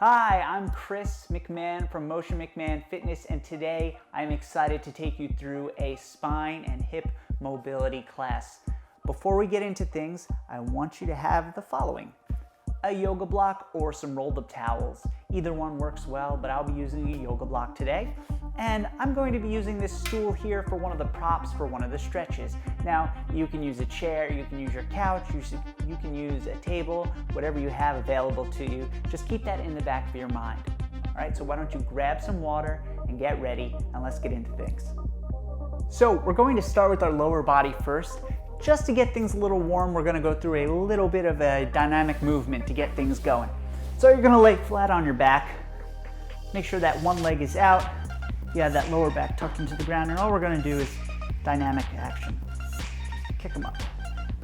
Hi, I'm Chris McMahon from Motion McMahon Fitness, and today I'm excited to take you through a spine and hip mobility class. Before we get into things, I want you to have the following: a yoga block or some rolled up towels. Either one works well, but I'll be using a yoga block today. And I'm going to be using this stool here for one of the props for one of the stretches. Now, you can use a chair, you can use your couch, you can use a table, whatever you have available to you. Just keep that in the back of your mind. All right, so why don't you grab some water and get ready, and let's get into things. So we're going to start with our lower body first. Just to get things a little warm, we're gonna go through a little bit of a dynamic movement to get things going. So you're gonna lay flat on your back. Make sure that one leg is out. You have that lower back tucked into the ground, and all we're gonna do is dynamic action. Kick them up.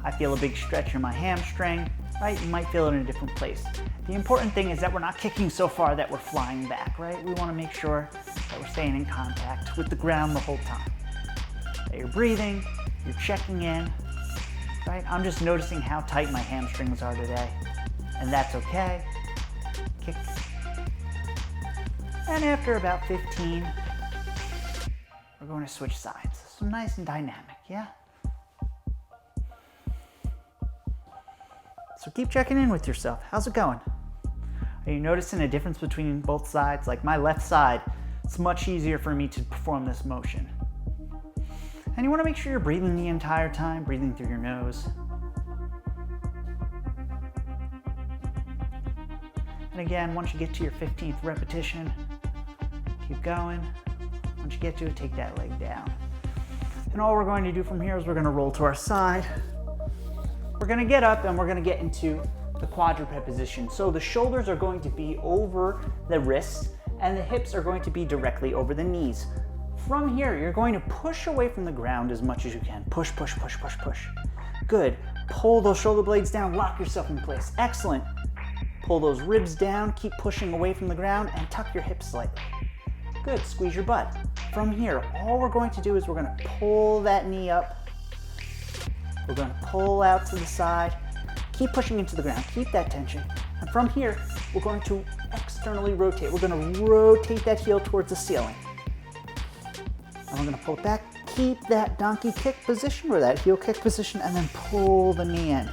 I feel a big stretch in my hamstring, right? You might feel it in a different place. The important thing is that we're not kicking so far that we're flying back, right? We wanna make sure that we're staying in contact with the ground the whole time. That you're breathing, you're checking in, right? I'm just noticing how tight my hamstrings are today, and that's okay. Kick. And after about 15, we're going to switch sides. So nice and dynamic, yeah? So keep checking in with yourself. How's it going? Are you noticing a difference between both sides? Like my left side, it's much easier for me to perform this motion. And you want to make sure you're breathing the entire time, breathing through your nose. And again, once you get to your 15th repetition, keep going. Once you get to it, take that leg down. And all we're going to do from here is we're going to roll to our side. We're going to get up and we're going to get into the quadruped position. So the shoulders are going to be over the wrists and the hips are going to be directly over the knees. From here, you're going to push away from the ground as much as you can. Push, push, push, push, push. Good. Pull those shoulder blades down, lock yourself in place. Excellent. Pull those ribs down, keep pushing away from the ground, and tuck your hips slightly. Good, squeeze your butt. From here, all we're going to do is we're gonna pull that knee up. We're gonna pull out to the side. Keep pushing into the ground, keep that tension. And from here, we're going to externally rotate. We're gonna rotate that heel towards the ceiling. And we're gonna pull it back, keep that donkey kick position or that heel kick position, and then pull the knee in.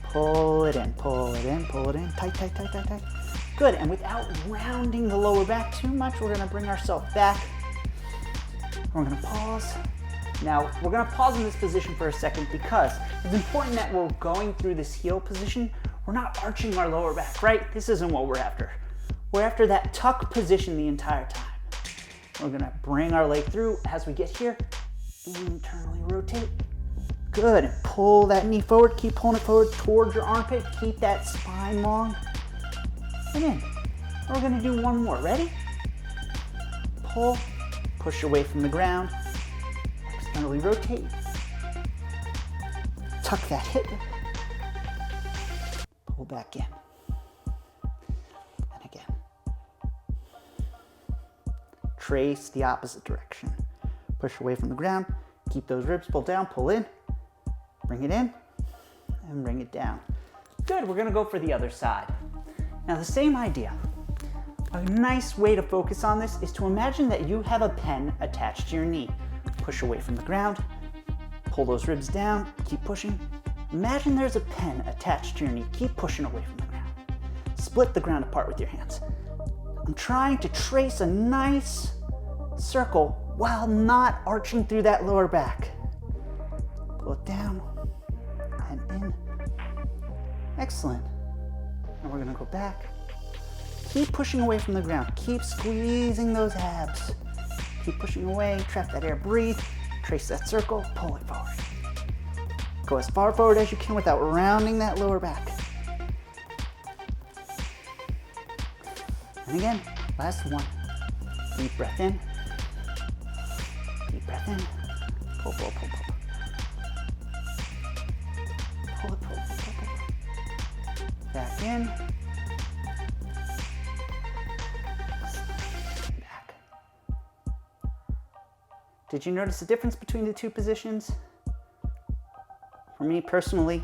Pull it in, pull it in, pull it in, tight, tight, tight, tight, tight. Good, and without rounding the lower back too much, we're gonna bring ourselves back. We're gonna pause. Now, we're gonna pause in this position for a second because it's important that we're going through this heel position. We're not arching our lower back, right? This isn't what we're after. We're after that tuck position the entire time. We're gonna bring our leg through. As we get here, internally rotate. Good, and pull that knee forward. Keep pulling it forward towards your armpit. Keep that spine long. And in. We're gonna do one more. Ready? Pull, push away from the ground. Externally rotate. Tuck that hip. Pull back in. And again. Trace the opposite direction. Push away from the ground. Keep those ribs pulled down, pull in. Bring it in and bring it down. Good, we're gonna go for the other side. Now the same idea. A nice way to focus on this is to imagine that you have a pen attached to your knee. Push away from the ground, pull those ribs down, keep pushing. Imagine there's a pen attached to your knee. Keep pushing away from the ground. Split the ground apart with your hands. I'm trying to trace a nice circle while not arching through that lower back. Pull it down and in. Excellent. And we're gonna go back. Keep pushing away from the ground. Keep squeezing those abs. Keep pushing away, trap that air, breathe. Trace that circle, pull it forward. Go as far forward as you can without rounding that lower back. And again, last one. Deep breath in. Deep breath in. Pull, pull, pull, pull. Pull it, pull, pull, pull, pull. Back in. Back. Did you notice the difference between the two positions? For me personally,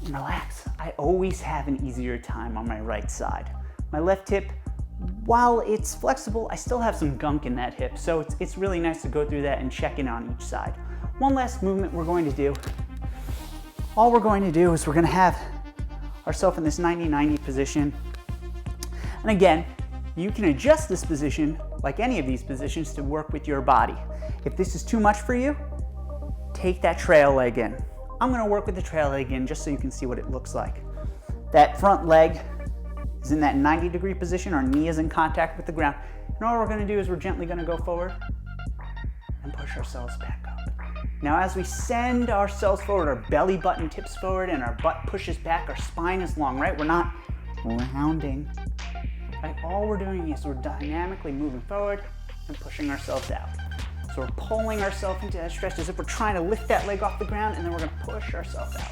and relax. I always have an easier time on my right side. My left hip, while it's flexible, I still have some gunk in that hip, so it's really nice to go through that and check in on each side. One last movement we're going to do. All we're going to do is we're going to have ourselves in this 90-90 position. And again, you can adjust this position, like any of these positions, to work with your body. If this is too much for you, take that trail leg in. I'm going to work with the trail leg in just so you can see what it looks like. That front leg is in that 90-degree position. Our knee is in contact with the ground. And all we're going to do is we're gently going to go forward and push ourselves back up. Now as we send ourselves forward, our belly button tips forward and our butt pushes back, our spine is long, right? We're not rounding. Right? All we're doing is we're dynamically moving forward and pushing ourselves out. So we're pulling ourselves into that stretch as if we're trying to lift that leg off the ground, and then we're going to push ourselves out.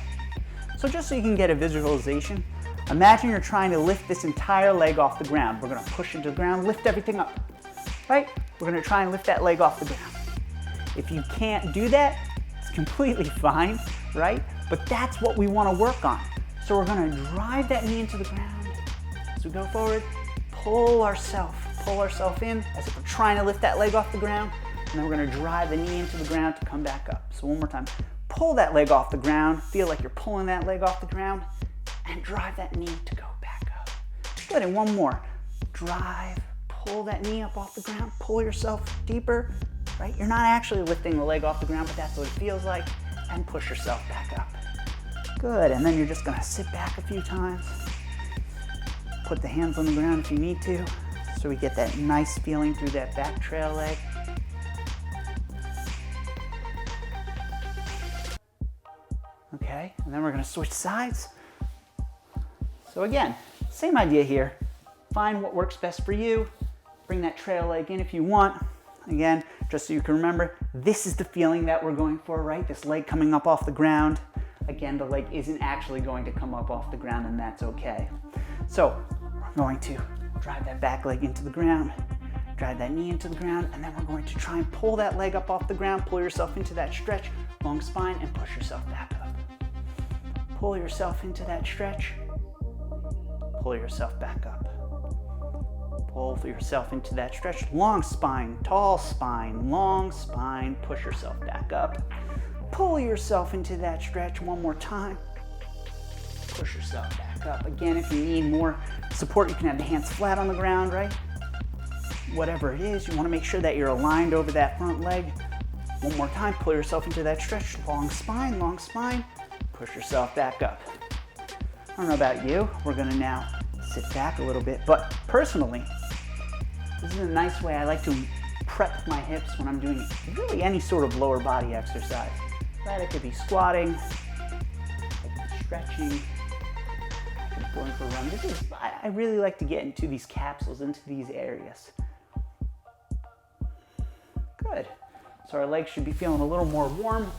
So just so you can get a visualization, imagine you're trying to lift this entire leg off the ground. We're going to push into the ground, lift everything up, right? We're going to try and lift that leg off the ground. If you can't do that, it's completely fine, right? But that's what we want to work on. So we're going to drive that knee into the ground. As we go forward, pull ourselves in as if we're trying to lift that leg off the ground. And then we're going to drive the knee into the ground to come back up. So one more time. Pull that leg off the ground. Feel like you're pulling that leg off the ground. And drive that knee to go back up. Good, and one more. Drive, pull that knee up off the ground. Pull yourself deeper, right? You're not actually lifting the leg off the ground, but that's what it feels like. And push yourself back up. Good, and then you're just going to sit back a few times. Put the hands on the ground if you need to, so we get that nice feeling through that back trail leg. Okay, and then we're going to switch sides. So again, same idea here. Find what works best for you. Bring that trail leg in if you want. Again, just so you can remember, this is the feeling that we're going for, right? This leg coming up off the ground. Again, the leg isn't actually going to come up off the ground, and that's okay. So we're going to drive that back leg into the ground, drive that knee into the ground, and then we're going to try and pull that leg up off the ground, pull yourself into that stretch, long spine, and push yourself back up. Pull yourself into that stretch, pull yourself back up. Pull yourself into that stretch, long spine, tall spine, long spine, push yourself back up. Pull yourself into that stretch one more time. Push yourself back up. Again, if you need more support, you can have the hands flat on the ground, right? Whatever it is, you want to make sure that you're aligned over that front leg. One more time, pull yourself into that stretch, long spine, push yourself back up. I don't know about you, we're going to now sit back a little bit, but personally, this is a nice way I like to prep my hips when I'm doing really any sort of lower body exercise. Right? I could be squatting, I could be stretching, I could be going for a run. I really like to get into these capsules, into these areas. Good. So our legs should be feeling a little more warm.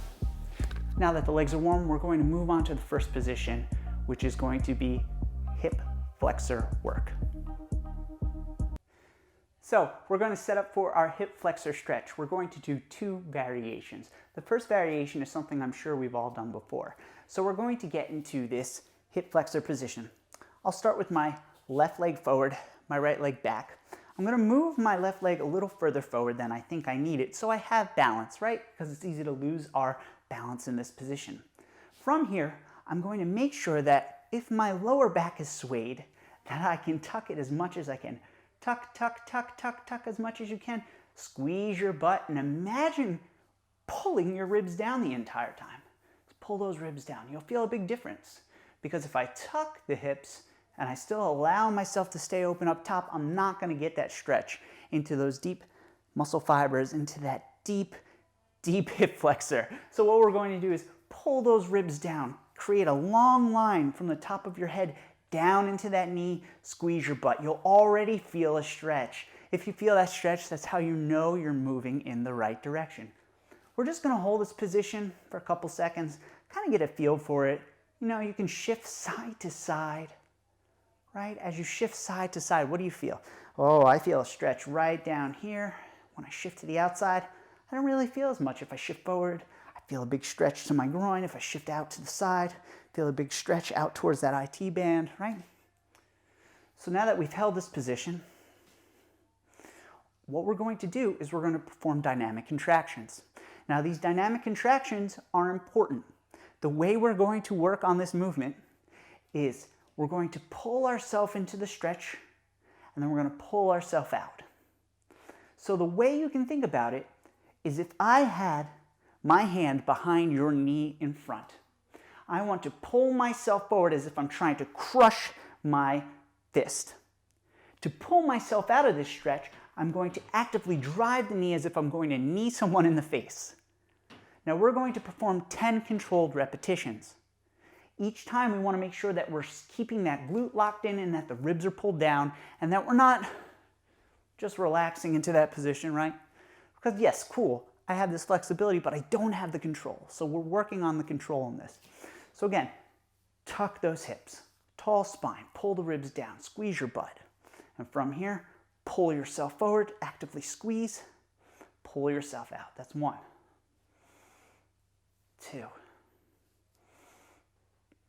Now that the legs are warm, we're going to move on to the first position, which is going to be hip flexor work. So we're going to set up for our hip flexor stretch. We're going to do two variations. The first variation is something I'm sure we've all done before. So we're going to get into this hip flexor position. I'll start with my left leg forward, my right leg back. I'm going to move my left leg a little further forward than I think I need it so I have balance, right? Because it's easy to lose our balance in this position. From here, I'm going to make sure that if my lower back is swayed, that I can tuck it as much as I can. Tuck, tuck, tuck, tuck, tuck as much as you can. Squeeze your butt and imagine pulling your ribs down the entire time. Let's pull those ribs down. You'll feel a big difference because if I tuck the hips and I still allow myself to stay open up top, I'm not going to get that stretch into those deep muscle fibers, into that deep hip flexor. So what we're going to do is pull those ribs down, create a long line from the top of your head down into that knee, squeeze your butt. You'll already feel a stretch. If you feel that stretch, that's how you know you're moving in the right direction. We're just going to hold this position for a couple seconds, kind of get a feel for it. You know, you can shift side to side, right? As you shift side to side, what do you feel? Oh, I feel a stretch right down here. When I shift to the outside, I don't really feel as much. If I shift forward, I feel a big stretch to my groin. If I shift out to the side, Feel a big stretch out towards that IT band, right? So now that we've held this position, what we're going to do is we're going to perform dynamic contractions. Now these dynamic contractions are important. The way we're going to work on this movement is we're going to pull ourselves into the stretch and then we're going to pull ourselves out. So the way you can think about it is if I had my hand behind your knee in front, I want to pull myself forward as if I'm trying to crush my fist. To pull myself out of this stretch, I'm going to actively drive the knee as if I'm going to knee someone in the face. Now we're going to perform 10 controlled repetitions. Each time we want to make sure that we're keeping that glute locked in and that the ribs are pulled down and that we're not just relaxing into that position, right? Because yes, cool, I have this flexibility, but I don't have the control. So we're working on the control in this. So again, tuck those hips, tall spine, pull the ribs down, squeeze your butt. And from here, pull yourself forward, actively squeeze, pull yourself out. That's 1, 2,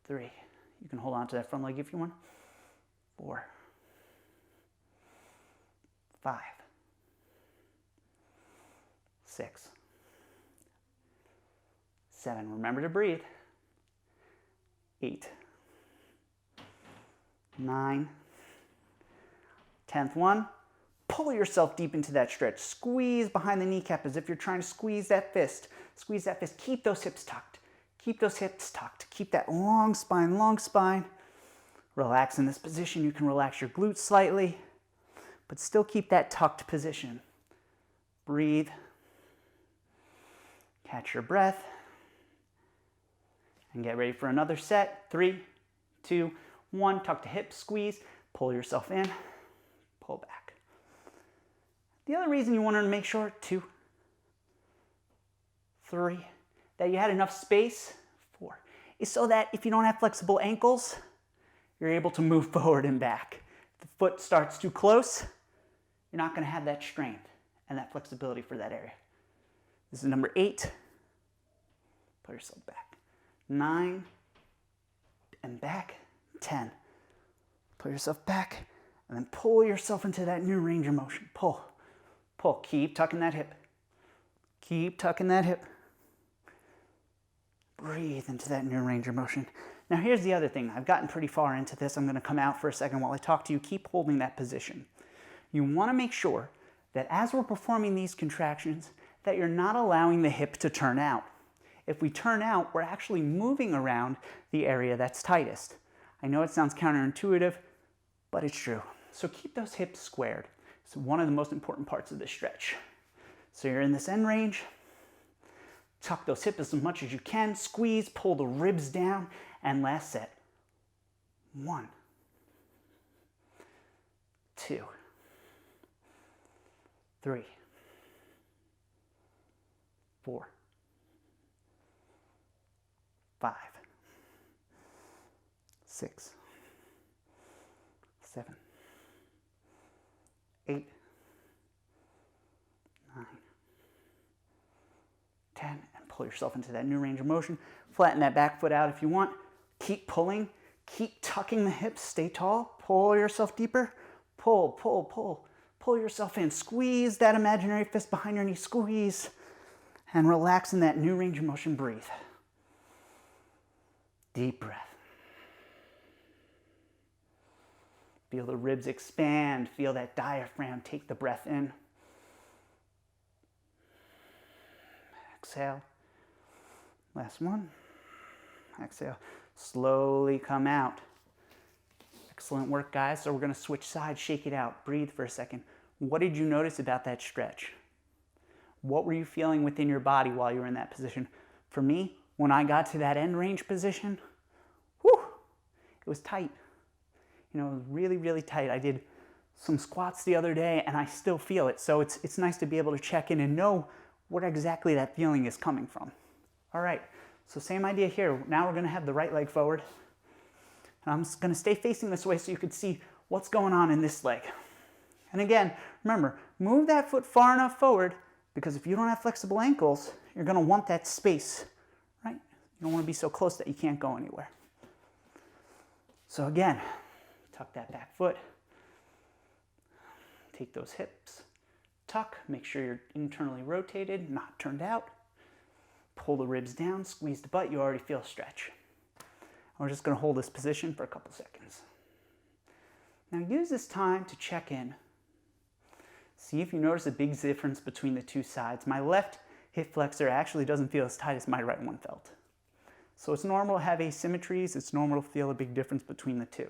3. You can hold on to that front leg if you want. 4, 5, 6, 7. Remember to breathe. 8, 9, 10th one. Pull yourself deep into that stretch. Squeeze behind the kneecap as if you're trying to squeeze that fist. Squeeze that fist. Keep those hips tucked. Keep those hips tucked. Keep that long spine, long spine. Relax in this position. You can relax your glutes slightly, but still keep that tucked position. Breathe. Catch your breath. And get ready for another set. 3, 2, 1. Tuck the hips, squeeze. Pull yourself in. Pull back. The other reason you want to make sure, 2, 3, that you had enough space, 4, is so that if you don't have flexible ankles, you're able to move forward and back. If the foot starts too close, you're not going to have that strength and that flexibility for that area. This is number 8. Pull yourself back. 9, and back. 10. Pull yourself back, and then pull yourself into that new range of motion. Pull, pull. Keep tucking that hip. Keep tucking that hip. Breathe into that new range of motion. Now here's the other thing. I've gotten pretty far into this. I'm going to come out for a second while I talk to you. Keep holding that position. You want to make sure that as we're performing these contractions, that you're not allowing the hip to turn out. If we turn out, we're actually moving around the area that's tightest. I know it sounds counterintuitive, but it's true. So keep those hips squared. It's one of the most important parts of this stretch. So you're in this end range. Tuck those hips as much as you can. Squeeze, pull the ribs down, and last set. 1, 2, 3, 4, 5, 6, 7, 8, 9, 10, and pull yourself into that new range of motion. Flatten that back foot out if you want. Keep pulling. Keep tucking the hips. Stay tall. Pull yourself deeper. Pull, pull, pull. Pull yourself in. Squeeze that imaginary fist behind your knee. Squeeze. And relax in that new range of motion. Breathe. Deep breath. Feel the ribs expand. Feel that diaphragm take the breath in. Exhale. Last one. Exhale. Slowly come out. Excellent work, guys. So we're going to switch sides. Shake it out. Breathe for a second. What did you notice about that stretch? What were you feeling within your body while you were in that position? For me, when I got to that end range position, whew, it was tight. You know, it was really, really tight. I did some squats the other day and I still feel it. So it's nice to be able to check in and know what exactly that feeling is coming from. All right, so same idea here. Now we're gonna have the right leg forward. And I'm just gonna stay facing this way so you can see what's going on in this leg. And again, remember, move that foot far enough forward because if you don't have flexible ankles, you're gonna want that space, right? You don't wanna be so close that you can't go anywhere. So again, tuck that back foot, take those hips, tuck, make sure you're internally rotated, not turned out. Pull the ribs down, squeeze the butt, you already feel a stretch. We're just gonna hold this position for a couple seconds. Now use this time to check in. See if you notice a big difference between the two sides. My left hip flexor actually doesn't feel as tight as my right one felt. So it's normal to have asymmetries, it's normal to feel a big difference between the two.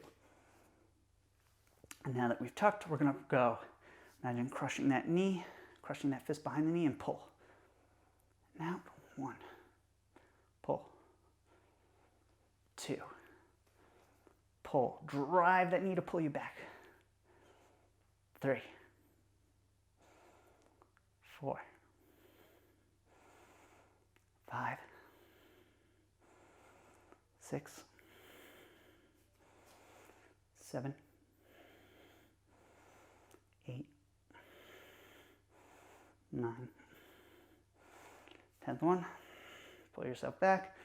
And now that we've tucked, we're gonna go. Imagine crushing that knee, crushing that fist behind the knee and pull. Now, 1, pull, 2, pull. Drive that knee to pull you back. 3, 4, 5, 6, 7, 8, 9, 10th one. Pull yourself back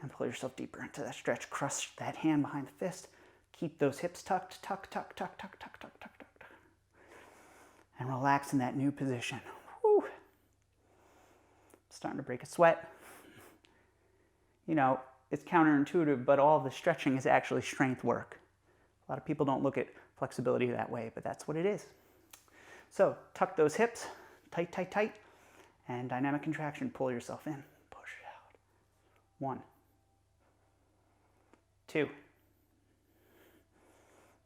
and pull yourself deeper into that stretch. Crush that hand behind the fist. Keep those hips tucked, tuck, tuck, tuck, tuck, tuck, tuck, tuck, tuck. And relax in that new position. Woo. Starting to break a sweat. You know, it's counterintuitive, but all the stretching is actually strength work. A lot of people don't look at flexibility that way, but that's what it is. So tuck those hips, tight, tight, tight, and dynamic contraction. Pull yourself in, push it out. 1, 2,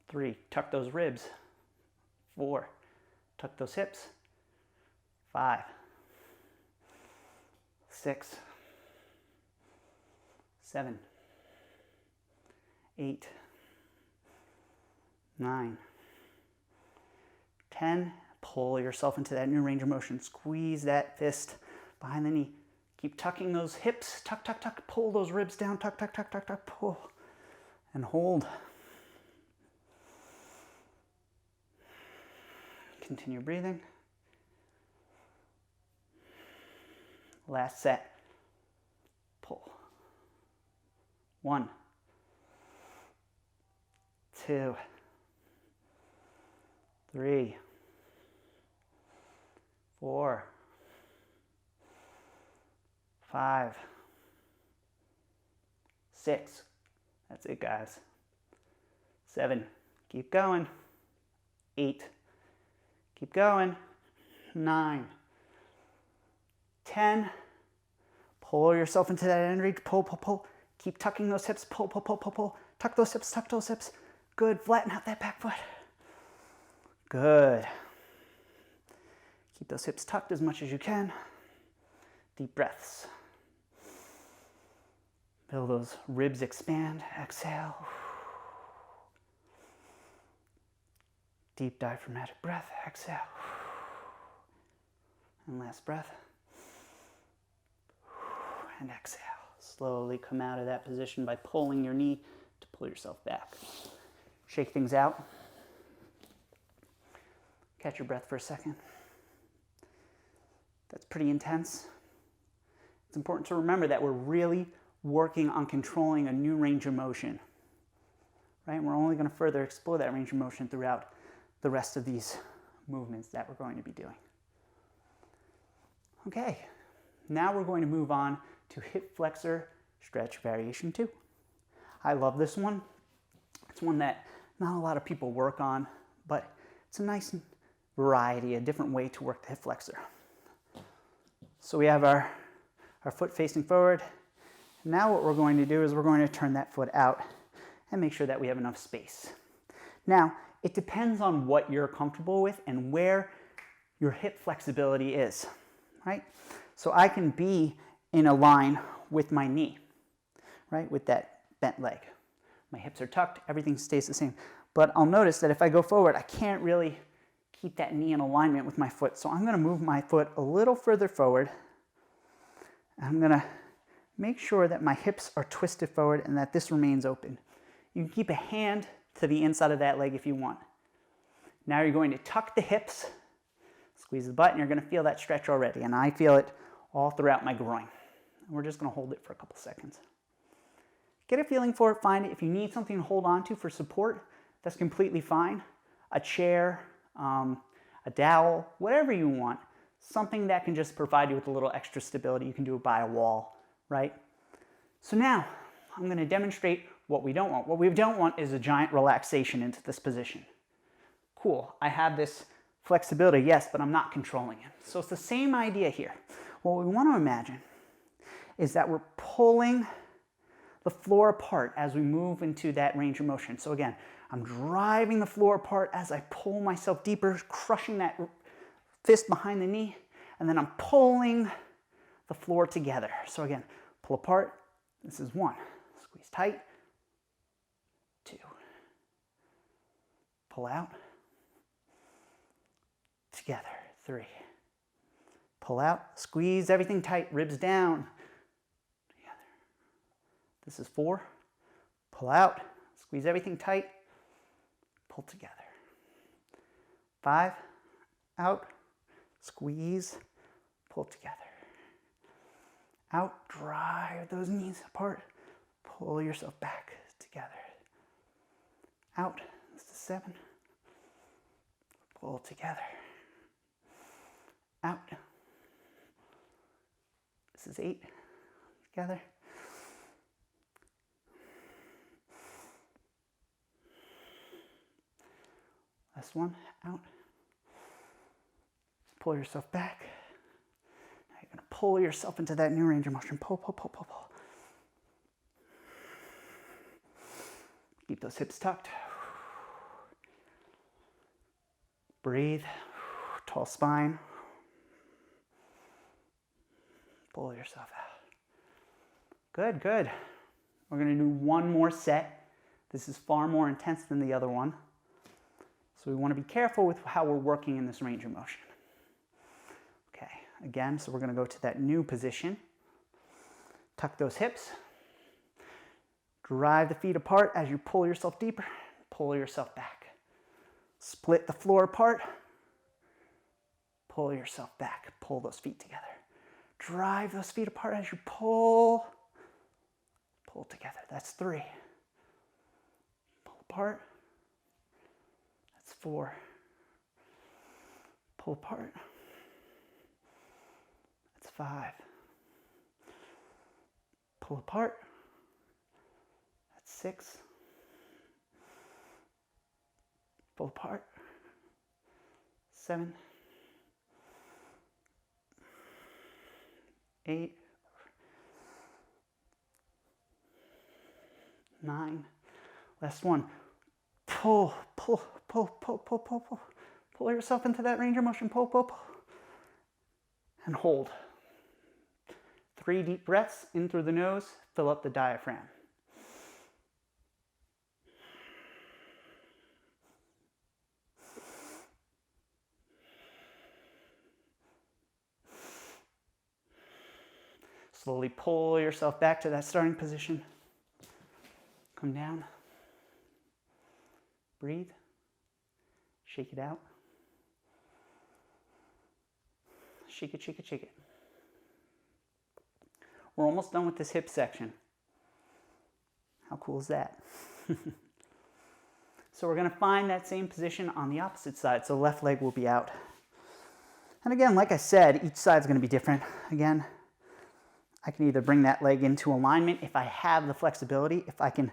3, tuck those ribs. 4, tuck those hips. 5, 6, 7, 8, 9, 10. Pull yourself into that new range of motion. Squeeze that fist behind the knee. Keep tucking those hips. Tuck, tuck, tuck. Pull those ribs down. Tuck, tuck, tuck, tuck, tuck. Pull. And hold. Continue breathing. Last set. Pull. 1, 2, 3, 4, 5, 6. That's it, guys. 7. Keep going. 8. Keep going. 9. 10. Pull yourself into that end reach. Pull, pull, pull. Keep tucking those hips. Pull, pull, pull, pull, pull. Tuck those hips, tuck those hips. Good. Flatten out that back foot. Good. Keep those hips tucked as much as you can. Deep breaths. Feel those ribs expand. Exhale. Deep diaphragmatic breath. Exhale. And last breath. And exhale. Slowly come out of that position by pulling your knee to pull yourself back. Shake things out. Catch your breath for a second. That's pretty intense. It's important to remember that we're really working on controlling a new range of motion, right? And we're only going to further explore that range of motion throughout the rest of these movements that we're going to be doing. Okay, now we're going to move on to hip flexor stretch variation 2. I love this one. It's one that not a lot of people work on, but it's a nice variety, a different way to work the hip flexor. So we have our foot facing forward. Now what we're going to do is we're going to turn that foot out and make sure that we have enough space. Now, it depends on what you're comfortable with and where your hip flexibility is, right? So I can be in a line with my knee, right, with that bent leg. My hips are tucked, everything stays the same. But I'll notice that if I go forward, I can't really keep that knee in alignment with my foot. So I'm going to move my foot a little further forward. I'm going to make sure that my hips are twisted forward and that this remains open. You can keep a hand to the inside of that leg if you want. Now you're going to tuck the hips, squeeze the butt, and you're going to feel that stretch already. And I feel it all throughout my groin. And we're just going to hold it for a couple seconds. Get a feeling for it, find it. If you need something to hold on to for support, that's completely fine. A chair, a dowel, whatever you want. Something that can just provide you with a little extra stability. You can do it by a wall, right? So now I'm going to demonstrate what we don't want. What we don't want is a giant relaxation into this position. Cool, I have this flexibility, yes, but I'm not controlling it. So it's the same idea here. What we want to imagine is that we're pulling the floor apart as we move into that range of motion. So again, I'm driving the floor apart as I pull myself deeper, crushing that fist behind the knee, and then I'm pulling the floor together. So again, pull apart. This is 1. Squeeze tight. 2. Pull out. Together. 3. Pull out. Squeeze everything tight. Ribs down. Together. This is 4. Pull out. Squeeze everything tight. Pull together. 5. Out. Squeeze. Pull together. Out. Drive those knees apart. Pull yourself back together. Out. This is 7. Pull together. Out. This is 8. Together. Last one. Out. Pull yourself back. Now you're going to pull yourself into that new range of motion. Pull, pull, pull, pull, pull. Keep those hips tucked. Breathe. Tall spine. Pull yourself out. Good, good. We're going to do one more set. This is far more intense than the other one. So we want to be careful with how we're working in this range of motion. Okay, again, so we're going to go to that new position. Tuck those hips. Drive the feet apart as you pull yourself deeper. Pull yourself back. Split the floor apart. Pull yourself back. Pull those feet together. Drive those feet apart as you pull. Pull together. That's 3. Pull apart. That's 4. Pull apart. That's 5. Pull apart. That's 6. Pull apart. 7. 8. 9. Last one. Pull, pull, pull, pull, pull, pull, pull. Pull yourself into that range of motion. Pull, pull, pull. And hold. 3 deep breaths in through the nose. Fill up the diaphragm. Slowly pull yourself back to that starting position. Come down. Breathe. Shake it out. Shake it, shake it, shake it. We're almost done with this hip section. How cool is that? So we're going to find that same position on the opposite side. So left leg will be out. And again, like I said, each side is going to be different. Again, I can either bring that leg into alignment if I have the flexibility, if I can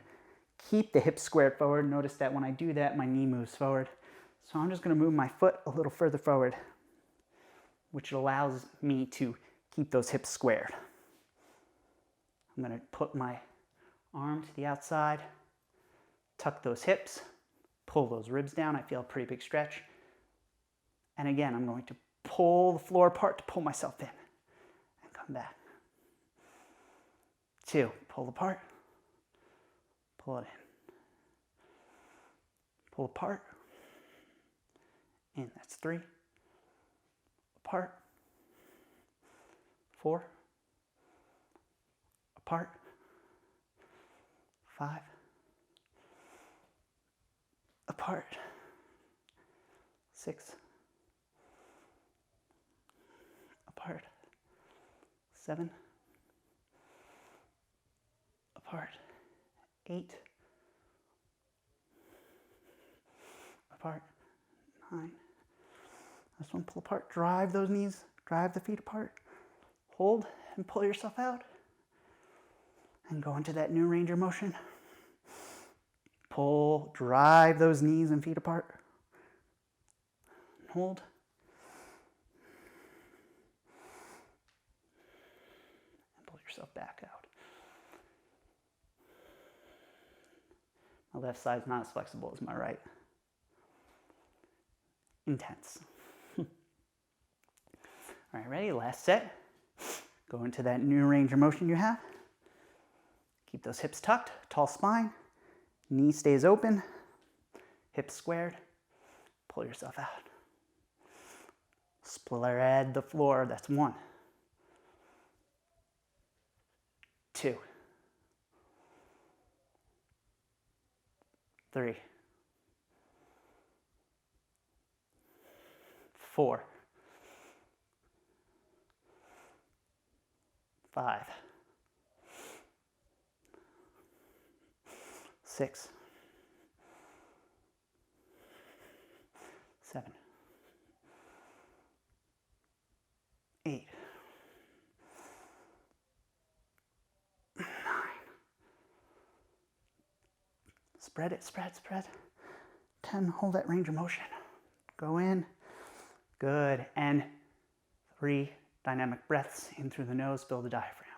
keep the hips squared forward. Notice that when I do that, my knee moves forward. So I'm just going to move my foot a little further forward, which allows me to keep those hips squared. I'm going to put my arm to the outside, tuck those hips, pull those ribs down. I feel a pretty big stretch. And again, I'm going to pull the floor apart to pull myself in and come back. 2, pull apart, pull it in. Pull apart, in, that's 3. Apart, 4. Apart, 5. Apart, 6. Apart, 7. Apart, 8, apart, 9. This one, pull apart, drive those knees, drive the feet apart, hold and pull yourself out, and go into that new range of motion. Pull, drive those knees and feet apart, hold, and pull yourself back out. My left side's not as flexible as my right. Intense. All right, ready? Last set. Go into that new range of motion you have. Keep those hips tucked, tall spine, knee stays open, hips squared, pull yourself out. Spread the floor, that's 1, 2, 3, 4, 5, 6, 7, 8, 9. Spread it, spread, spread. 10, hold that range of motion. Go in, good, and 3 dynamic breaths in through the nose, build the diaphragm.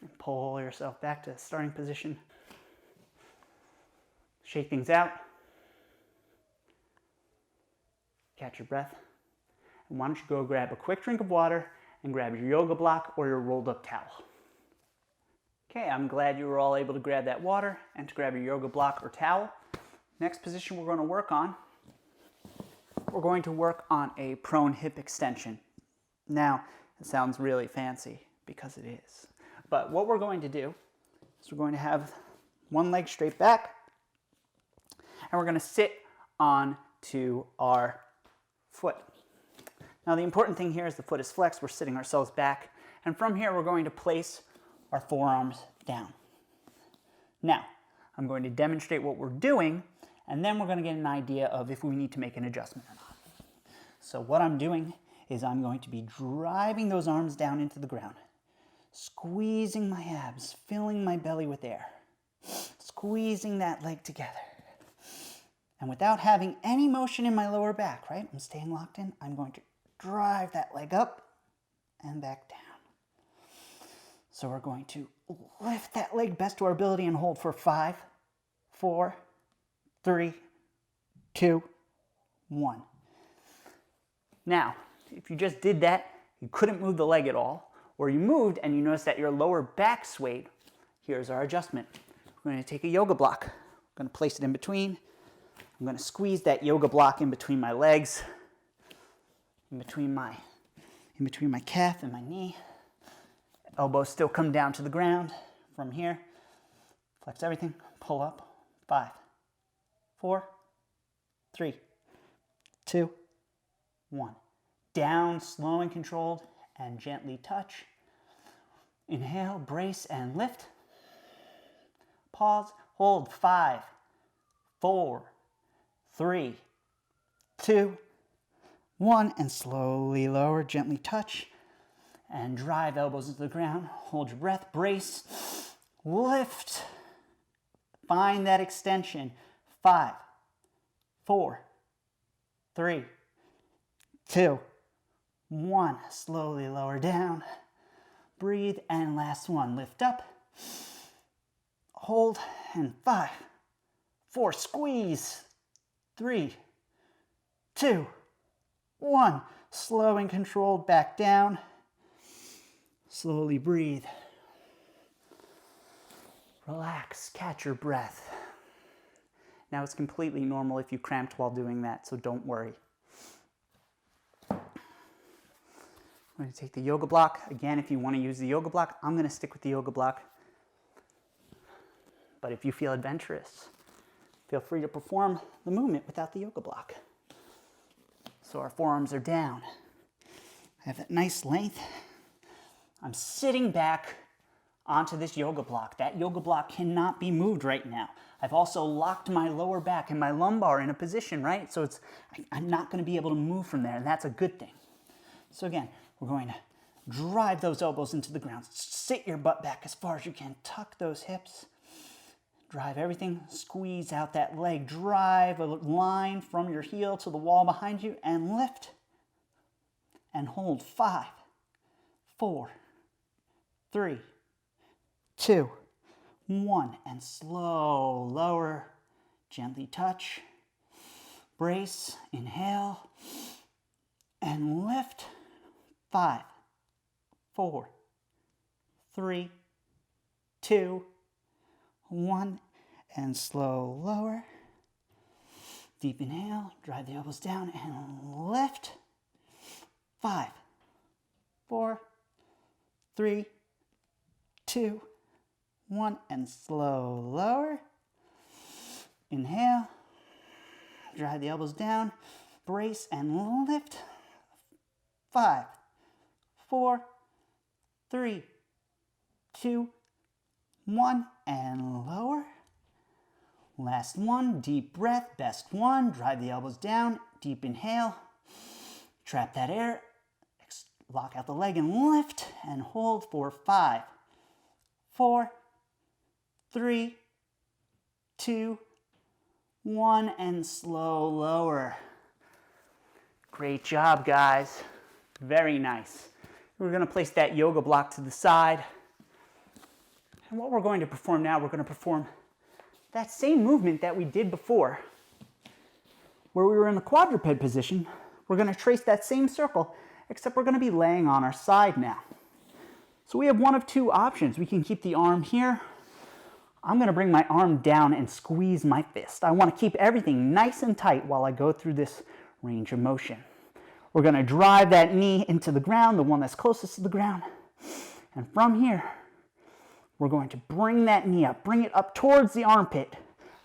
And pull yourself back to starting position. Shake things out. Catch your breath. And why don't you go grab a quick drink of water and grab your yoga block or your rolled up towel. Okay, I'm glad you were all able to grab that water and to grab your yoga block or towel. Next position we're going to work on, we're going to work on a prone hip extension. Now, it sounds really fancy because it is. But what we're going to do is we're going to have one leg straight back and we're going to sit on to our foot. Now the important thing here is the foot is flexed, we're sitting ourselves back, and from here we're going to place our forearms down. Now, I'm going to demonstrate what we're doing, and then we're going to get an idea of if we need to make an adjustment or not. So what I'm doing is I'm going to be driving those arms down into the ground, squeezing my abs, filling my belly with air, squeezing that leg together. And without having any motion in my lower back, right? I'm staying locked in. I'm going to drive that leg up and back down. So we're going to lift that leg best to our ability and hold for 5, 4, 3, 2, 1. Now, if you just did that, you couldn't move the leg at all, or you moved and you noticed that your lower back swayed, here's our adjustment. We're going to take a yoga block. I'm going to place it in between. I'm going to squeeze that yoga block in between my legs, in between my calf and my knee. Elbows still come down to the ground. From here, flex everything, pull up. 5, 4, 3, 2, 1. Down, slow and controlled, and gently touch. Inhale, brace and lift. Pause, hold. 5, 4, 3, 2, 1, and slowly lower, gently touch, and drive elbows into the ground. Hold your breath, brace, lift, find that extension. 5, 4, 3, 2, 1, slowly lower down, breathe, and last one, lift up, hold, and 5, 4, squeeze, 3, 2, 1, slow and controlled, back down, slowly breathe, relax, catch your breath. Now it's completely normal if you cramped while doing that, so don't worry. I'm going to take the yoga block. Again, if you want to use the yoga block, I'm going to stick with the yoga block. But if you feel adventurous, feel free to perform the movement without the yoga block. So our forearms are down. I have that nice length. I'm sitting back onto this yoga block. That yoga block cannot be moved right now. I've also locked my lower back and my lumbar in a position, right? So I'm not going to be able to move from there, and that's a good thing. So again, we're going to drive those elbows into the ground. Sit your butt back as far as you can. Tuck those hips. Drive everything. Squeeze out that leg. Drive a line from your heel to the wall behind you and lift. And hold. 5, 4, 3, 2, 1. And slow, lower, gently touch. Brace, inhale, and lift. 5, 4, 3, 2, 1. And slow, lower. Deep inhale, drive the elbows down and lift. 5, 4, 3, 2, 1, and slow lower. Inhale, drive the elbows down, brace and lift. 5, 4, 3, 2, 1, and lower. Last one, deep breath, best one. Drive the elbows down, deep inhale. Trap that air, lock out the leg and lift, and hold for 5, 4, 3, 2, 1, and slow lower. Great job, guys. Very nice. We're going to place that yoga block to the side. And what we're going to perform now, we're going to perform that same movement that we did before, where we were in the quadruped position. We're going to trace that same circle, except we're going to be laying on our side now. So we have one of two options. We can keep the arm here. I'm going to bring my arm down and squeeze my fist. I want to keep everything nice and tight while I go through this range of motion. We're going to drive that knee into the ground, the one that's closest to the ground. And from here, we're going to bring that knee up, bring it up towards the armpit.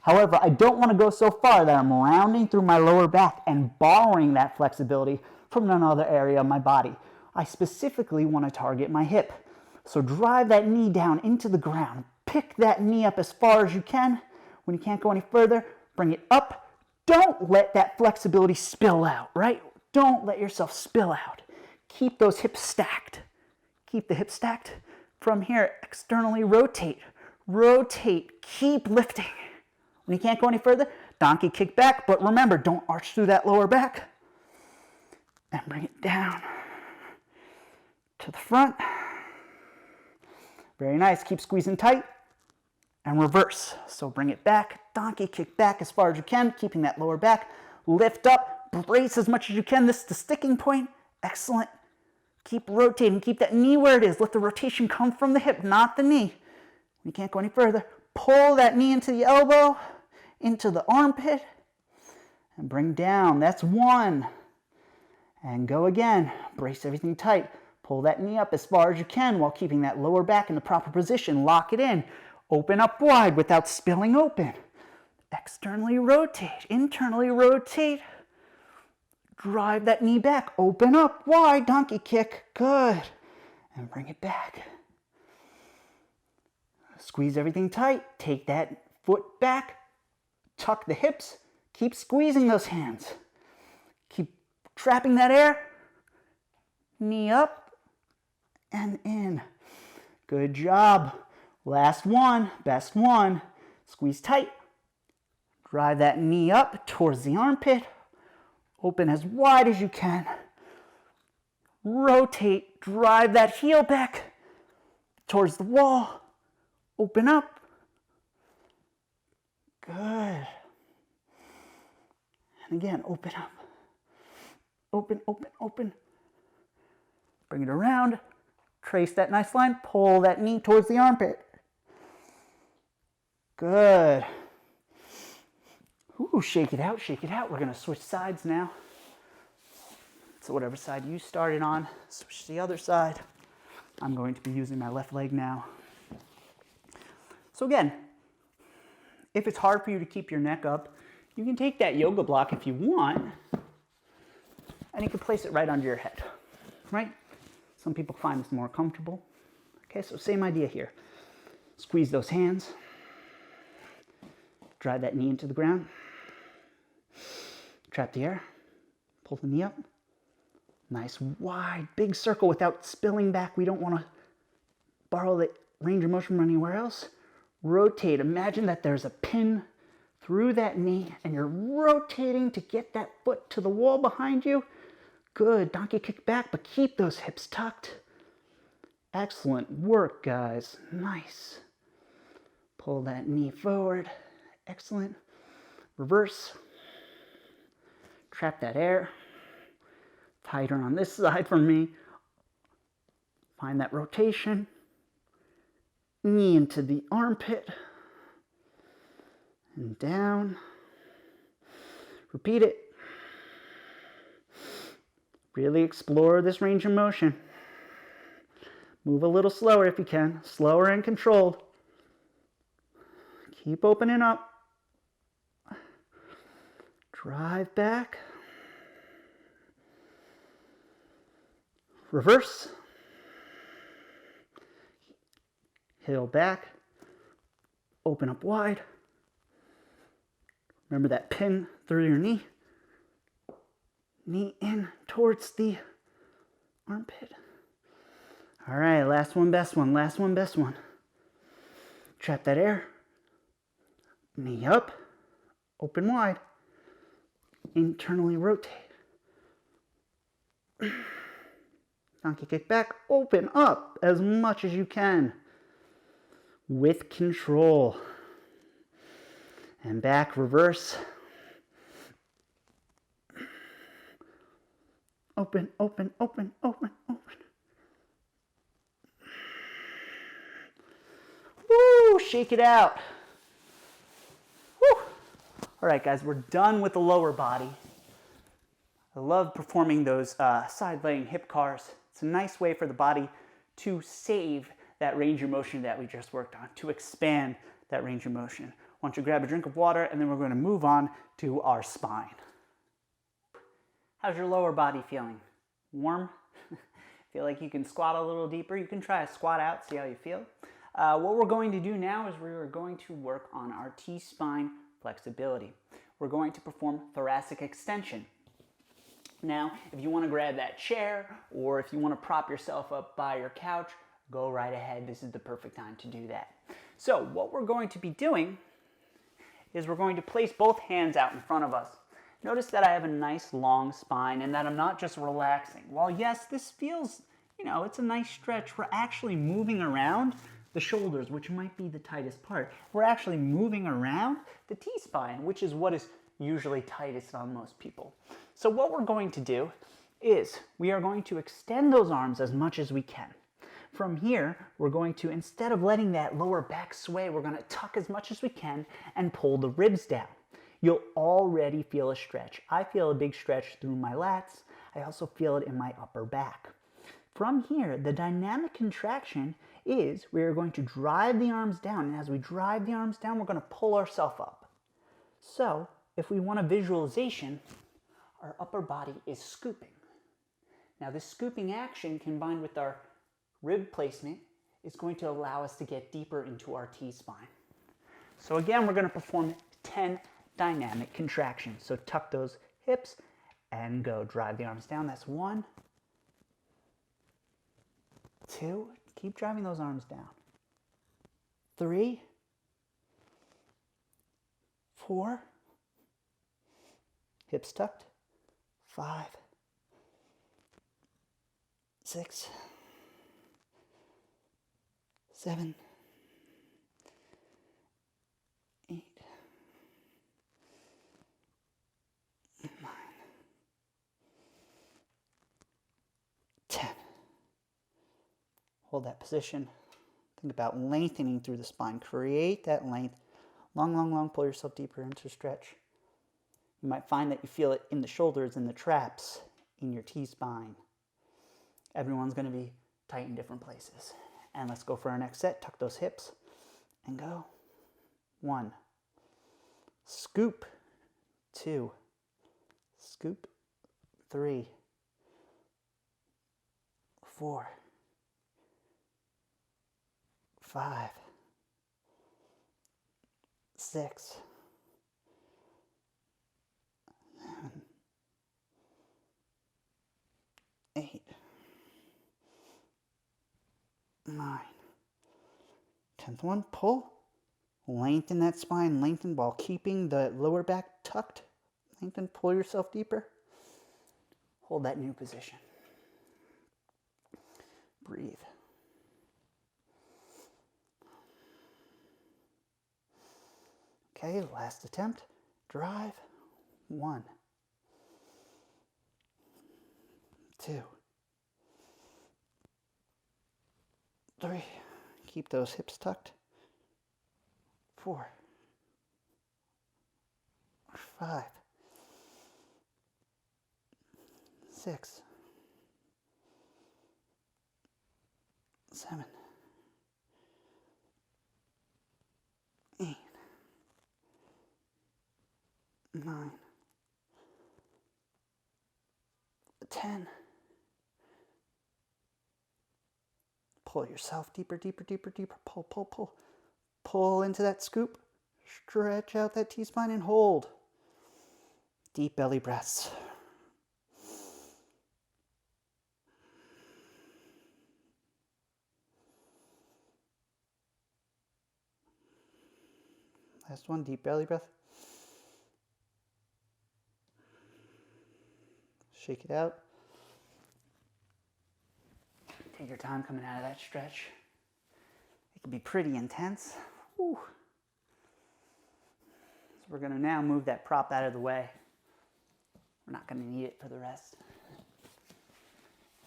However, I don't want to go so far that I'm rounding through my lower back and borrowing that flexibility from another area of my body. I specifically want to target my hip. So drive that knee down into the ground. Pick that knee up as far as you can. When you can't go any further, bring it up. Don't let that flexibility spill out, right? Don't let yourself spill out. Keep those hips stacked. Keep the hips stacked. From here, externally rotate. Rotate. Keep lifting. When you can't go any further, donkey kick back. But remember, don't arch through that lower back. And bring it down to the front. Very nice. Keep squeezing tight. And reverse. So bring it back. Donkey kick back as far as you can, keeping that lower back. Lift up. Brace as much as you can. This is the sticking point. Excellent. Keep rotating. Keep that knee where it is. Let the rotation come from the hip, not the knee. When you can't go any further, pull that knee into the elbow, into the armpit, and bring down. That's one. And go again. Brace everything tight. Pull that knee up as far as you can while keeping that lower back in the proper position. Lock it in. Open up wide without spilling open. Externally rotate. Internally rotate. Drive that knee back. Open up wide. Donkey kick. Good. And bring it back. Squeeze everything tight. Take that foot back. Tuck the hips. Keep squeezing those hands. Keep trapping that air. Knee up and in. Good job. Last one. Best one. Squeeze tight. Drive that knee up towards the armpit. Open as wide as you can. Rotate. Drive that heel back towards the wall. Open up. Good. And again, open up. Open, open, open. Bring it around. Trace that nice line. Pull that knee towards the armpit. Good. Ooh, shake it out, shake it out. We're going to switch sides now. So whatever side you started on, switch to the other side. I'm going to be using my left leg now. So again, if it's hard for you to keep your neck up, you can take that yoga block if you want and you can place it right under your head, right? Some people find this more comfortable. Okay, so same idea here. Squeeze those hands. Drive that knee into the ground. Trap the air. Pull the knee up. Nice wide, big circle without spilling back. We don't want to borrow the range of motion from anywhere else. Rotate. Imagine that there's a pin through that knee and you're rotating to get that foot to the wall behind you. Good. Donkey kick back, but keep those hips tucked. Excellent work, guys. Nice. Pull that knee forward. Excellent. Reverse. Trap that air. Tighter on this side for me. Find that rotation. Knee into the armpit. And down. Repeat it. Really explore this range of motion. Move a little slower if you can. Slower and controlled. Keep opening up. Drive back. Reverse. Heel back. Open up wide. Remember that pin through your knee. Knee in towards the armpit. All right, last one, best one. Last one, best one. Trap that air. Knee up. Open wide. Internally rotate. Donkey kick back. Open up as much as you can. With control. And back, reverse. Open, open, open, open, open. Woo, shake it out. Woo. All right, guys, we're done with the lower body. I love performing those side-laying hip cars. It's a nice way for the body to save that range of motion that we just worked on, to expand that range of motion. Why don't you grab a drink of water, and then we're going to move on to our spine. How's your lower body feeling? Warm? Feel like you can squat a little deeper? You can try a squat out, see how you feel. What we're going to do now is we're going to work on our T-spine flexibility. We're going to perform thoracic extension. Now, if you want to grab that chair, or if you want to prop yourself up by your couch, go right ahead. This is the perfect time to do that. So what we're going to be doing is we're going to place both hands out in front of us. Notice that I have a nice long spine and that I'm not just relaxing. While yes, this feels, it's a nice stretch, we're actually moving around the shoulders, which might be the tightest part. We're actually moving around the T-spine, which is what is usually tightest on most people. So what we're going to do is we are going to extend those arms as much as we can. From here, we're going to, instead of letting that lower back sway, we're going to tuck as much as we can and pull the ribs down. You'll already feel a stretch. I feel a big stretch through my lats. I also feel it in my upper back. From here, the dynamic contraction is we're going to drive the arms down, and as we drive the arms down, we're going to pull ourselves up. So, if we want a visualization, our upper body is scooping. Now, this scooping action combined with our rib placement is going to allow us to get deeper into our T-spine. So again, we're going to perform 10 dynamic contractions. So tuck those hips and go. Drive the arms down. That's 1, 2, keep driving those arms down. 3, 4, hips tucked. 5, 6, 7, 8, 9, 10. Hold that position. Think about lengthening through the spine. Create that length. Long, long, long. Pull yourself deeper into stretch. You might find that you feel it in the shoulders, in the traps, in your T-spine. Everyone's going to be tight in different places. And let's go for our next set. Tuck those hips and go. 1. Scoop. 2. Scoop. 3. 4, 5, 6, 7, 8, 9. 10th one, pull. Lengthen that spine, lengthen while keeping the lower back tucked. Lengthen, pull yourself deeper. Hold that new position. Breathe. Okay, last attempt. Drive. 1, 2, 3. Keep those hips tucked. 4, 5, 6, 7, 8, 9, 10. Pull yourself deeper, deeper, deeper, deeper. Pull, pull, pull. Pull into that scoop. Stretch out that T-spine and hold. Deep belly breaths. Last one, deep belly breath. Shake it out. Take your time coming out of that stretch. It can be pretty intense. Whew. So we're going to now move that prop out of the way. We're not going to need it for the rest.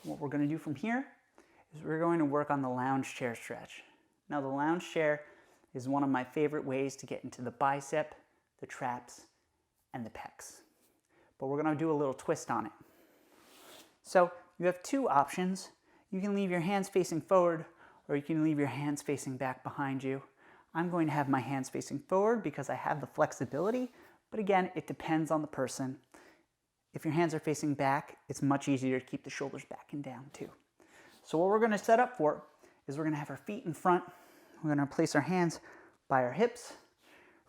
What we're going to do from here is we're going to work on the lounge chair stretch. Now the lounge chair is one of my favorite ways to get into the bicep, the traps, and the pecs. But we're going to do a little twist on it. So you have two options. You can leave your hands facing forward, or you can leave your hands facing back behind you. I'm going to have my hands facing forward because I have the flexibility, but again, it depends on the person. If your hands are facing back, it's much easier to keep the shoulders back and down too. So what we're going to set up for is we're going to have our feet in front. We're going to place our hands by our hips.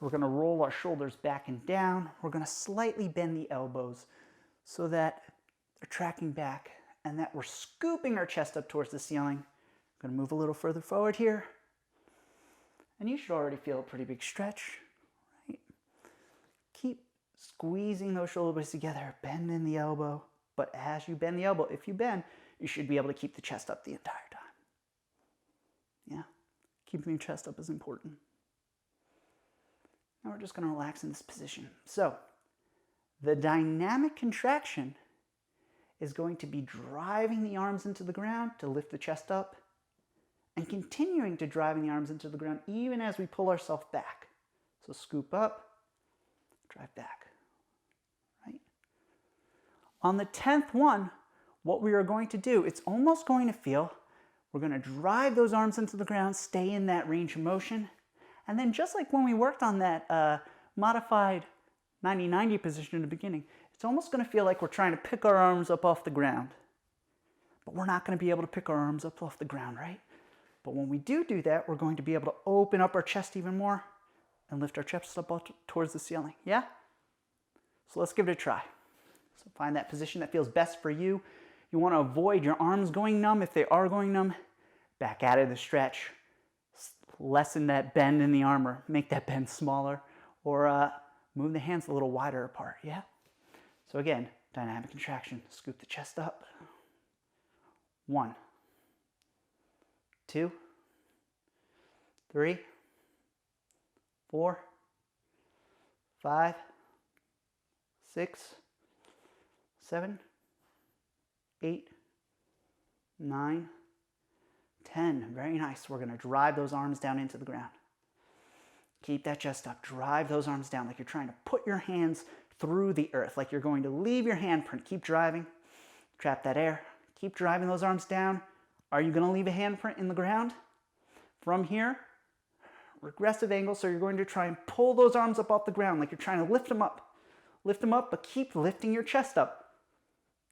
We're going to roll our shoulders back and down. We're going to slightly bend the elbows so that they're tracking back and that we're scooping our chest up towards the ceiling. I'm going to move a little further forward here. And you should already feel a pretty big stretch, right? Keep squeezing those shoulder blades together, bending the elbow. But as you bend the elbow, if you bend, you should be able to keep the chest up the entire time. Yeah, keeping your chest up is important. Now we're just going to relax in this position. So the dynamic contraction is going to be driving the arms into the ground to lift the chest up and continuing to driving the arms into the ground even as we pull ourselves back. So scoop up, drive back, right? On the 10th one, what we are going to do, it's almost going to feel, we're going to drive those arms into the ground, stay in that range of motion, and then just like when we worked on that modified 90-90 position in the beginning, it's almost going to feel like we're trying to pick our arms up off the ground. But we're not going to be able to pick our arms up off the ground, right? But when we do that, we're going to be able to open up our chest even more and lift our chest up towards the ceiling, yeah? So let's give it a try. So find that position that feels best for you. You want to avoid your arms going numb. If they are going numb, back out of the stretch. Lessen that bend in the arm or make that bend smaller, or move the hands a little wider apart, yeah? So again, dynamic contraction. Scoop the chest up. 1, 2, 3, 4, 5, 6, 7, 8, 9, 10. Very nice. We're going to drive those arms down into the ground. Keep that chest up. Drive those arms down like you're trying to put your hands through the earth, like you're going to leave your handprint. Keep driving. Trap that air. Keep driving those arms down. Are you going to leave a handprint in the ground? From here, regressive angle, so you're going to try and pull those arms up off the ground like you're trying to lift them up. Lift them up, but keep lifting your chest up.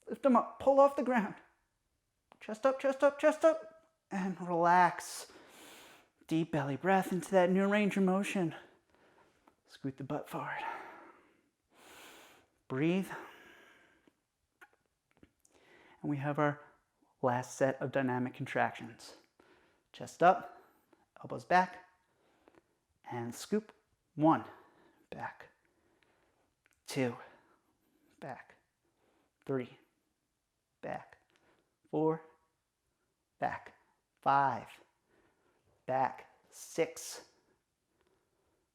Lift them up. Pull off the ground. Chest up, chest up, chest up. And relax. Deep belly breath into that new range of motion. Scoot the butt forward. Breathe. And we have our last set of dynamic contractions. Chest up, elbows back, and scoop. 1, back. 2, back. 3, back. 4, back. 5, back. 6,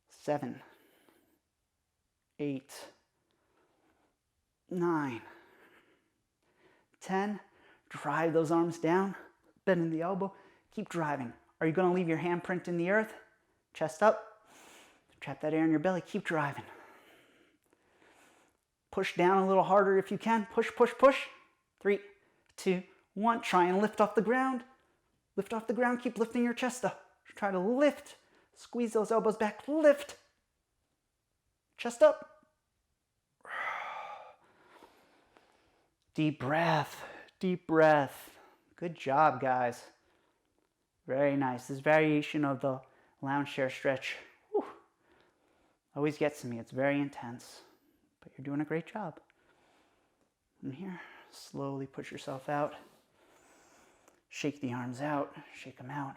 7, 8, 9, 10. Drive those arms down, bending the elbow. Keep driving. Are you going to leave your handprint in the earth? Chest up. Trap that air in your belly. Keep driving. Push down a little harder if you can. Push, push, push. 3, 2, 1. Try and lift off the ground. Lift off the ground. Keep lifting your chest up. Try to lift. Squeeze those elbows back. Lift. Chest up. Deep breath. Deep breath. Good job, guys. Very nice. This variation of the lounge chair stretch always gets to me. It's very intense, but you're doing a great job. From here, slowly push yourself out. Shake the arms out. Shake them out.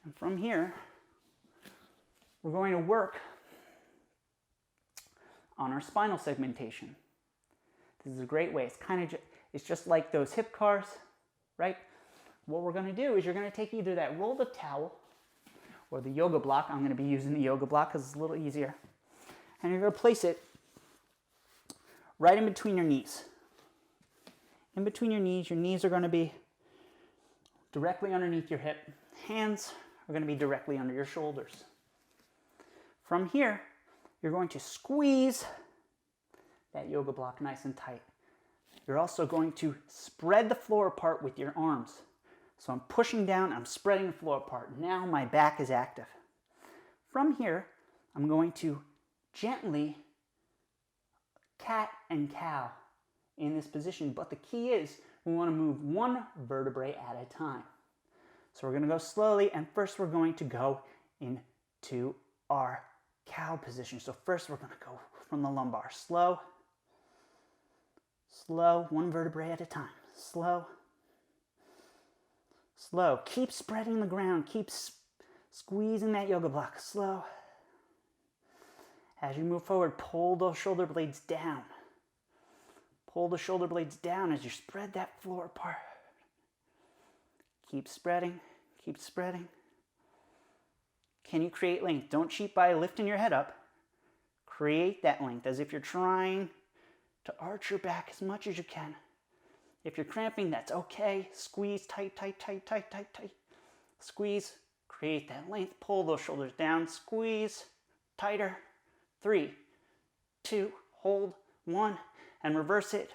And from here, we're going to work on our spinal segmentation. This is a great way. It's just like those hip cars, right? What we're going to do is you're going to take either that rolled up towel or the yoga block. I'm going to be using the yoga block because it's a little easier. And you're going to place it right in between your knees. In between your knees are going to be directly underneath your hip. Hands are going to be directly under your shoulders. From here, you're going to squeeze that yoga block nice and tight. You're also going to spread the floor apart with your arms. So I'm pushing down, I'm spreading the floor apart. Now my back is active. From here, I'm going to gently cat and cow in this position. But the key is we want to move one vertebrae at a time. So we're going to go slowly, and first we're going to go into our cow position. So first we're going to go from the lumbar. Slow. Slow, one vertebrae at a time. Slow. Slow. Keep spreading the ground. Keep squeezing that yoga block. Slow. As you move forward, pull those shoulder blades down. Pull the shoulder blades down as you spread that floor apart. Keep spreading. Keep spreading. Can you create length? Don't cheat by lifting your head up. Create that length as if you're trying to arch your back as much as you can. If you're cramping, that's okay. Squeeze tight, tight, tight, tight, tight, tight. Squeeze, create that length. Pull those shoulders down. Squeeze, tighter. 3, 2, hold, 1, and reverse it.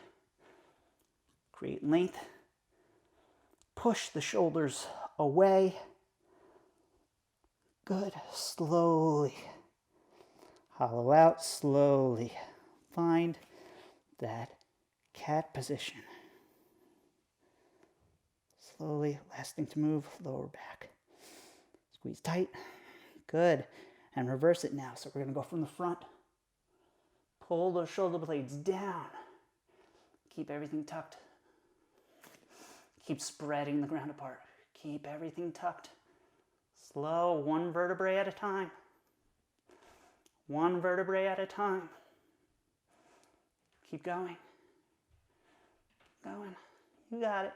Create length. Push the shoulders away. Good. Slowly. Hollow out slowly. Find that cat position. Slowly, last thing to move, lower back. Squeeze tight. Good. And reverse it now. So we're going to go from the front. Pull those shoulder blades down. Keep everything tucked. Keep spreading the ground apart. Keep everything tucked. Slow, one vertebrae at a time. One vertebrae at a time. Keep going. Going. You got it.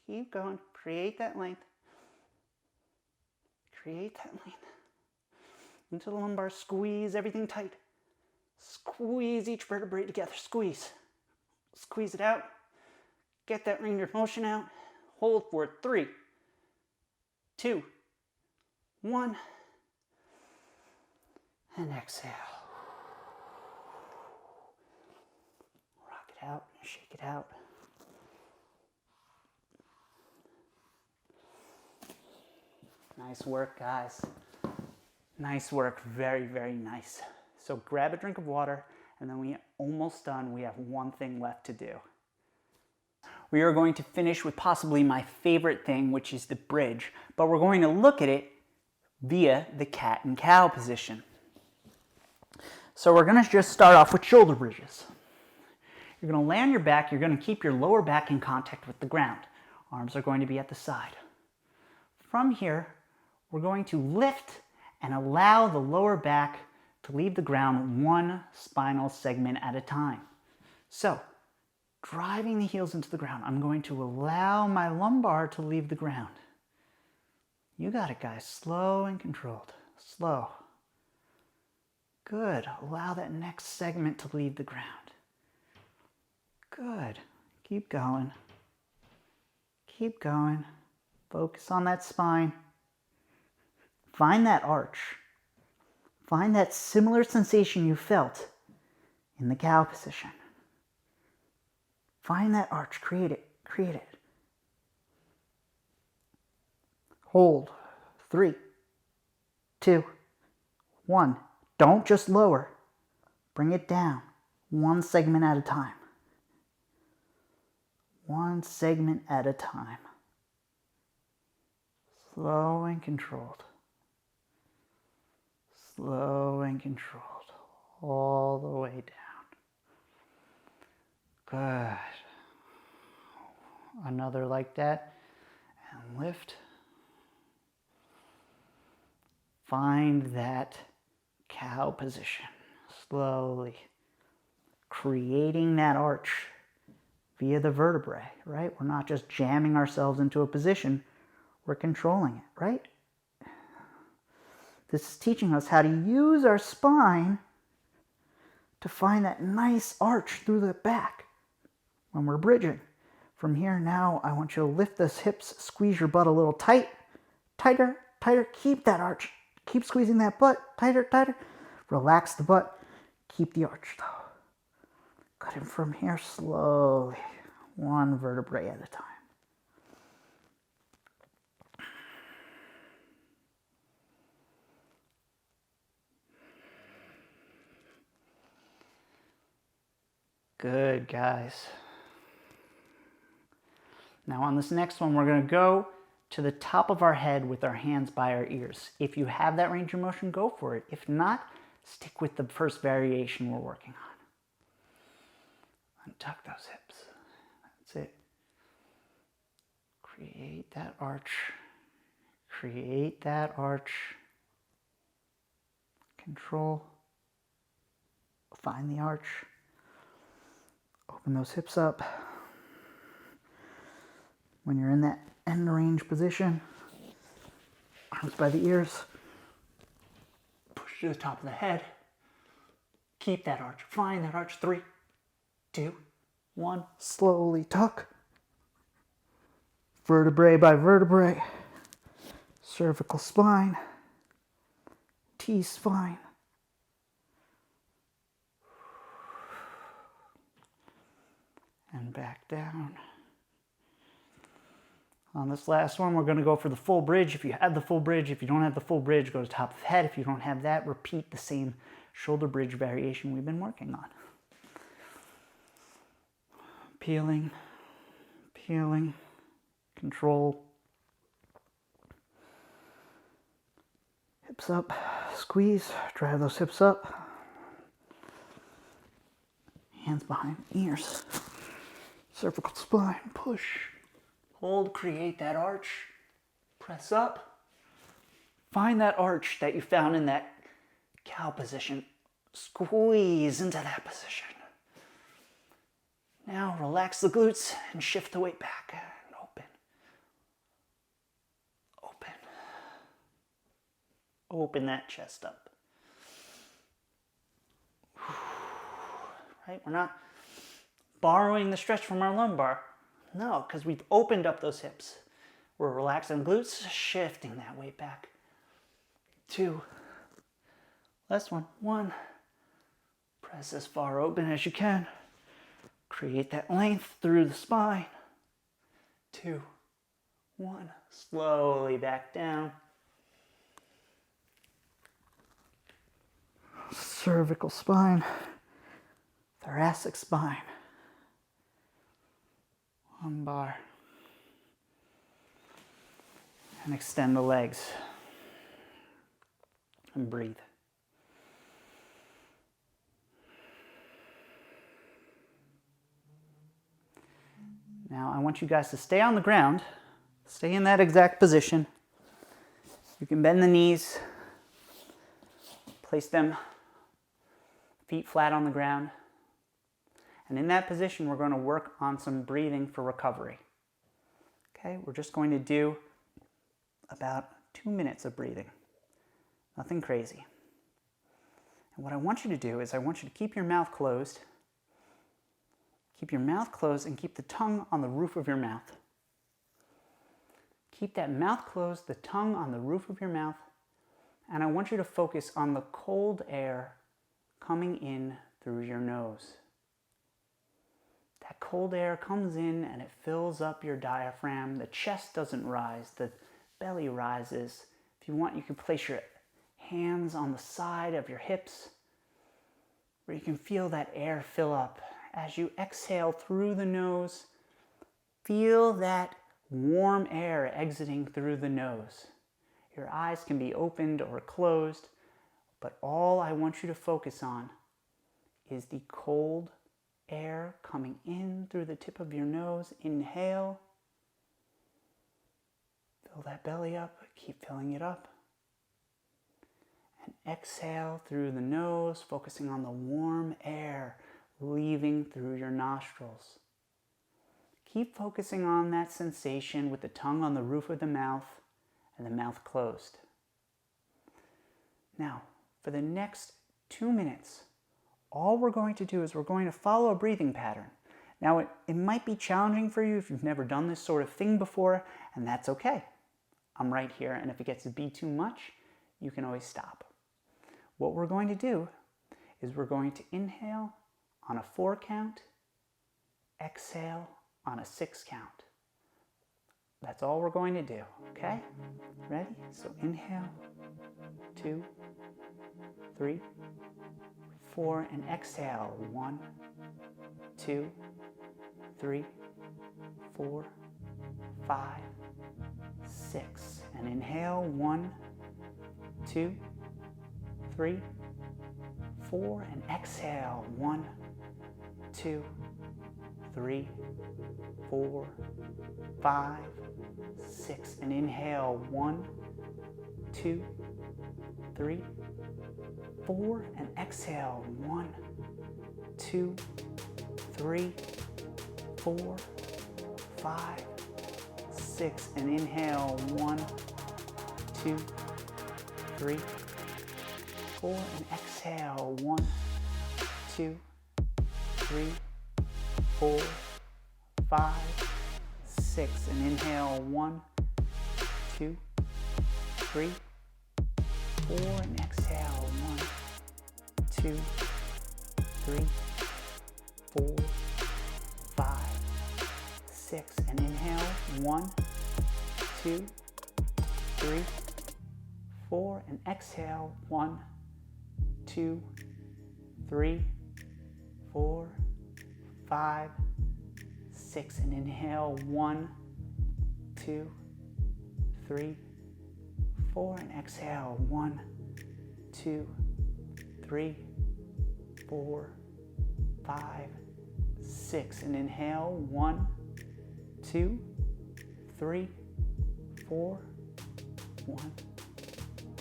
Keep going. Create that length. Create that length. Into the lumbar. Squeeze everything tight. Squeeze each vertebrae together. Squeeze. Squeeze it out. Get that range of motion out. Hold for 3, 2, 1. And exhale. Rock it out. Shake it out. Nice work, guys. Nice work. Very, very nice. So grab a drink of water and then we're almost done. We have one thing left to do. We are going to finish with possibly my favorite thing, which is the bridge, but we're going to look at it via the cat and cow position. So we're going to just start off with shoulder bridges. You're going to lay on your back. You're going to keep your lower back in contact with the ground. Arms are going to be at the side. From here, we're going to lift and allow the lower back to leave the ground one spinal segment at a time. So, driving the heels into the ground, I'm going to allow my lumbar to leave the ground. You got it, guys. Slow and controlled. Slow. Good. Allow that next segment to leave the ground. Good. Keep going. Keep going. Focus on that spine. Find that arch. Find that similar sensation you felt in the cow position. Find that arch. Create it. Create it. Hold. 3, 2, 1. Don't just lower. Bring it down. One segment at a time. One segment at a time. Slow and controlled. Slow and controlled. All the way down. Good. Another like that. And lift. Find that cow position. Slowly. Creating that arch via the vertebrae, right? We're not just jamming ourselves into a position. We're controlling it, right? This is teaching us how to use our spine to find that nice arch through the back when we're bridging. From here now, I want you to lift those hips, squeeze your butt a little tight, tighter, tighter. Keep that arch. Keep squeezing that butt, tighter, tighter. Relax the butt. Keep the arch though. Cut it from here slowly, one vertebrae at a time. Good, guys. Now on this next one, we're going to go to the top of our head with our hands by our ears. If you have that range of motion, go for it. If not, stick with the first variation we're working on. Untuck those hips. That's it. Create that arch. Create that arch. Control. Find the arch. Open those hips up. When you're in that end range position, arms by the ears, push to the top of the head, keep that arch, find that arch, 3, 2, 1, slowly tuck, vertebrae by vertebrae, cervical spine, T-spine, and back down. On this last one, we're going to go for the full bridge. If you have the full bridge, if you don't have the full bridge, go to top of the head. If you don't have that, repeat the same shoulder bridge variation we've been working on. Peeling, peeling, control. Hips up, squeeze, drive those hips up. Hands behind ears. Cervical spine, push. Hold, create that arch, press up. Find that arch that you found in that cow position. Squeeze into that position. Now relax the glutes and shift the weight back and open. Open. Open that chest up. Right? We're not borrowing the stretch from our lumbar. No, because we've opened up those hips. We're relaxing the glutes, shifting that weight back. 2. Last one. 1. Press as far open as you can. Create that length through the spine. 2, 1. Slowly back down. Cervical spine. thoracic spine, lumbar, and extend the legs and breathe. Now I want you guys to stay on the ground, stay in that exact position. You can bend the knees, place them feet flat on the ground. And in that position, we're going to work on some breathing for recovery. Okay, we're just going to do about 2 minutes of breathing. Nothing crazy. And what I want you to do is I want you to keep your mouth closed. Keep your mouth closed and keep the tongue on the roof of your mouth. Keep that mouth closed, the tongue on the roof of your mouth. And I want you to focus on the cold air coming in through your nose. That cold air comes in and it fills up your diaphragm. The chest doesn't rise, the belly rises. If you want, you can place your hands on the side of your hips where you can feel that air fill up. As you exhale through the nose, feel that warm air exiting through the nose. Your eyes can be opened or closed, but all I want you to focus on is the cold air coming in through the tip of your nose. Inhale. Fill that belly up. Keep filling it up. And exhale through the nose, focusing on the warm air leaving through your nostrils. Keep focusing on that sensation with the tongue on the roof of the mouth and the mouth closed. Now, for the next 2 minutes, all we're going to do is we're going to follow a breathing pattern. Now, it might be challenging for you if you've never done this sort of thing before, and that's okay. I'm right here, and if it gets to be too much, you can always stop. What we're going to do is we're going to inhale on a 4 count, exhale on a 6 count. That's all we're going to do, okay? Ready? So inhale, 2, 3, 4, and exhale. 1, 2, 3, 4, 5, 6. And inhale, 1, 2, 3, 4, and exhale. 1, 2, 3, 4, 5, 6. And inhale, 1, 2, 3, 4, and exhale. 1, 2, 3, 4, 5, 6. And inhale, 1, 2, 3, 4, and exhale. 1, 2, 3, 4, 5, 6. And inhale, 1, 2, 3, 4, and exhale. 1, 2, 3, 4, 5, 6. And inhale, 1, 2, 3, 4, and exhale. 1, 2, 3, 4, 5, 6. And inhale, 1, 2, 3, 4, and exhale. 1, 2, 3, 4, 5, 6. And inhale, 1, 2, 3, 4, 1,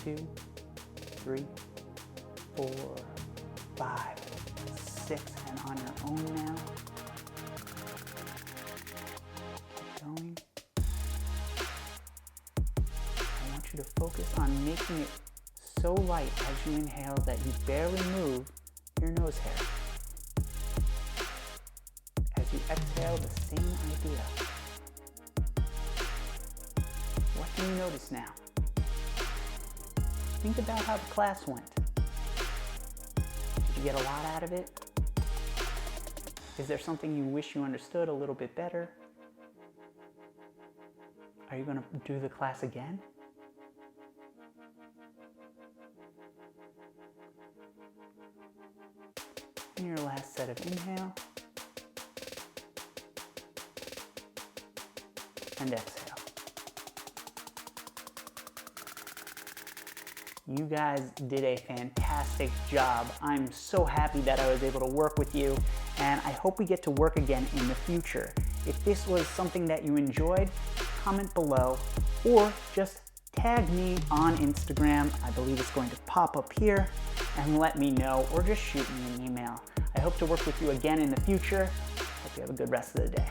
2, 3, 4, 5, 6. And on your own now, keep going. I want you to focus on making it so light as you inhale that you barely move your nose hair. As you exhale, the same idea. What do you notice now? Think about how the class went. Did you get a lot out of it? Is there something you wish you understood a little bit better? Are you going to do the class again? And your last set of inhale. And exhale. You guys did a fantastic job. I'm so happy that I was able to work with you, and I hope we get to work again in the future. If this was something that you enjoyed, comment below, or just tag me on Instagram. I believe it's going to pop up here, and let me know, or just shoot me an email. I hope to work with you again in the future. Hope you have a good rest of the day.